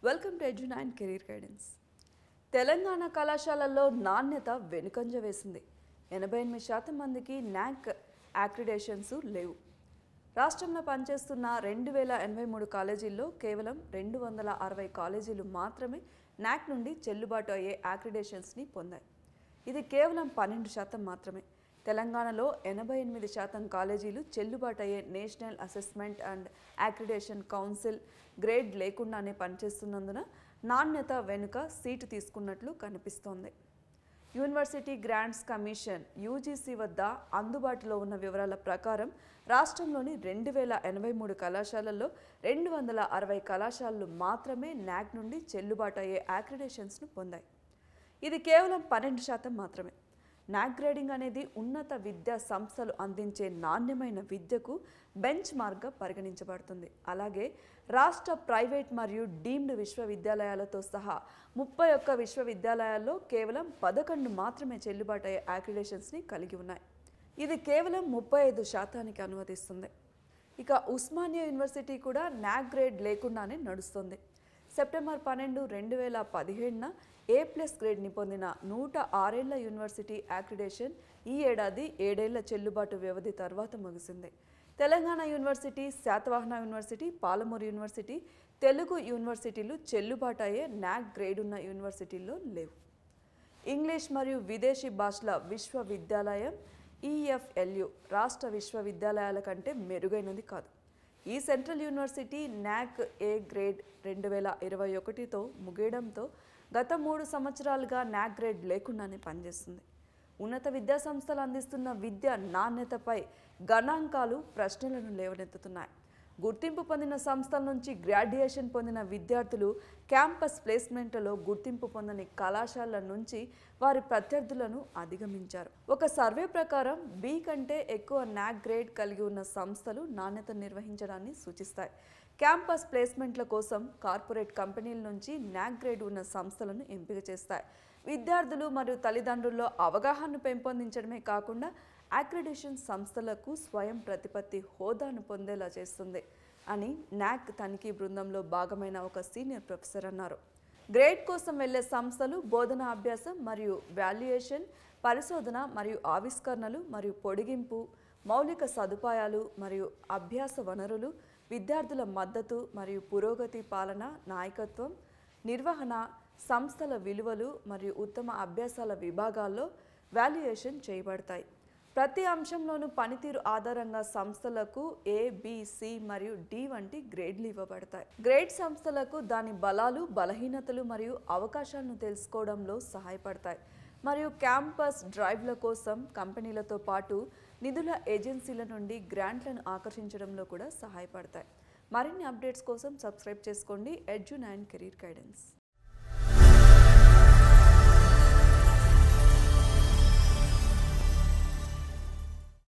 Welcome to ఎడ్యు9 career guidance. Telangana కళాశాలల్లో నాణ్యత వెనుకంజ వేసింది. 88% మందికి నాక్ అక్రిడేషన్స్ లేవు. రాష్ట్రంలో పనిచేస్తున్న 2083 కాలేజీల్లో కేవలం 260 కాలేజీలు మాత్రమే నాక్ నుండి చెల్లుబాటు అయ్యే అక్రిడేషన్స్ని పొందాయి. ఇది కేవలం 12% మాత్రమే. తెలంగాణలో 88% కాలేజీలు చెల్లుబాటు అయ్యే national assessment and accreditation council grade లేకుండానే పనిచేస్తున్నందున నాణ్యత వెనుక సీటు తీసుకున్నట్లు కనిపిస్తోంది. యూనివర్సిటీ గ్రాంట్స్ కమిషన్ యూజీసీ వద్ద అందుబాటులో ఉన్న వివరాల ప్రకారం రాష్ట్రంలోని 2083 కళాశాలల్లో 260 కళాశాలలు మాత్రమే నాక్ నుండి చెల్లుబాటు అయ్యే అక్రిడేషన్స్ను పొందాయి. ఇది కేవలం 12% మాత్రమే. నాక్ గ్రేడింగ్ అనేది ఉన్నత విద్యా సంస్థలు అందించే నాణ్యమైన విద్యకు బెంచ్ మార్క్గా పరిగణించబడుతుంది. అలాగే రాష్ట్ర ప్రైవేట్ మరియు డీమ్డ్ విశ్వవిద్యాలయాలతో సహా 31 విశ్వవిద్యాలయాల్లో కేవలం 11 మాత్రమే చెల్లుబాటు అయ్యే అక్రిడేషన్స్ని కలిగి ఉన్నాయి. ఇది కేవలం 35% అనుమతిస్తుంది. ఇక ఉస్మానియా యూనివర్సిటీ కూడా నాక్ గ్రేడ్ లేకుండానే నడుస్తుంది. సెప్టెంబర్ 12, 2017న A+ గ్రేడ్ని పొందిన 106 ఏళ్ల యూనివర్సిటీ అక్రిడేషన్ ఈ ఏడాది 7 ఏళ్ల చెల్లుబాటు వ్యవధి తర్వాత ముగిసింది. Telangana university, Satavahana university, Palamuru university, Telugu యూనివర్సిటీలు చెల్లుబాటు అయ్యే నాక్ గ్రేడ్ ఉన్న యూనివర్సిటీల్లో లేవు. ఇంగ్లీష్ మరియు విదేశీ భాషల విశ్వవిద్యాలయం EFLU రాష్ట్ర విశ్వవిద్యాలయాల కంటే మెరుగైనది కాదు. ఈ సెంట్రల్ యూనివర్సిటీ నాక్ ఏ గ్రేడ్ 2021తో ముగియడంతో గత 3 సంవత్సరాలుగా నాక్ గ్రేడ్ లేకుండానే పనిచేస్తుంది. ఉన్నత విద్యా సంస్థలు అందిస్తున్న విద్య నాణ్యతపై గణాంకాలు ప్రశ్నలను లేవనెత్తుతున్నాయి. గుర్తింపు పొందిన సంస్థల నుంచి గ్రాడ్యుయేషన్ పొందిన విద్యార్థులు క్యాంపస్ ప్లేస్మెంట్లలో గుర్తింపు పొందని కళాశాలల నుంచి వారి ప్రత్యర్థులను అధిగమించారు. ఒక సర్వే ప్రకారం B కంటే ఎక్కువ నాక్ గ్రేడ్ కలిగి ఉన్న సంస్థలు నాణ్యత నిర్వహించడాన్ని సూచిస్తాయి. క్యాంపస్ ప్లేస్మెంట్ల కోసం కార్పొరేట్ కంపెనీల నుంచి నాక్ గ్రేడ్ ఉన్న సంస్థలను ఎంపిక చేస్తాయి. విద్యార్థులు మరియు తల్లిదండ్రుల్లో అవగాహనను పెంపొందించడమే కాకుండా అక్రిడేషన్ సంస్థలకు స్వయం ప్రతిపత్తి హోదాను పొందేలా చేస్తుంది అని నాక్ తనిఖీ బృందంలో భాగమైన ఒక సీనియర్ ప్రొఫెసర్ అన్నారు. గ్రేడ్ కోసం వెళ్లే సంస్థలు బోధనా అభ్యాసం మరియు వాల్యుయేషన్, పరిశోధన మరియు ఆవిష్కరణలు మరియు పొడిగింపు, మౌలిక సదుపాయాలు మరియు అభ్యాస వనరులు, విద్యార్థుల మద్దతు మరియు పురోగతి, పాలన, నాయకత్వం, నిర్వహణ, సంస్థల విలువలు మరియు ఉత్తమ అభ్యాసాల విభాగాల్లో వాల్యుయేషన్ చేయబడతాయి. ప్రతి అంశంలోనూ పనితీరు ఆధారంగా సంస్థలకు A, B, C మరియు D వంటి గ్రేడ్లు ఇవ్వబడతాయి. గ్రేడ్ సంస్థలకు దాని బలాలు, బలహీనతలు మరియు అవకాశాలను తెలుసుకోవడంలో సహాయపడతాయి మరియు క్యాంపస్ డ్రైవ్ల కోసం కంపెనీలతో పాటు నిధుల ఏజెన్సీల నుండి గ్రాంట్లను ఆకర్షించడంలో కూడా సహాయపడతాయి. మరిన్ని అప్డేట్స్ కోసం సబ్స్క్రైబ్ చేసుకోండి ఎడ్యు9 కెరీర్ గైడెన్స్.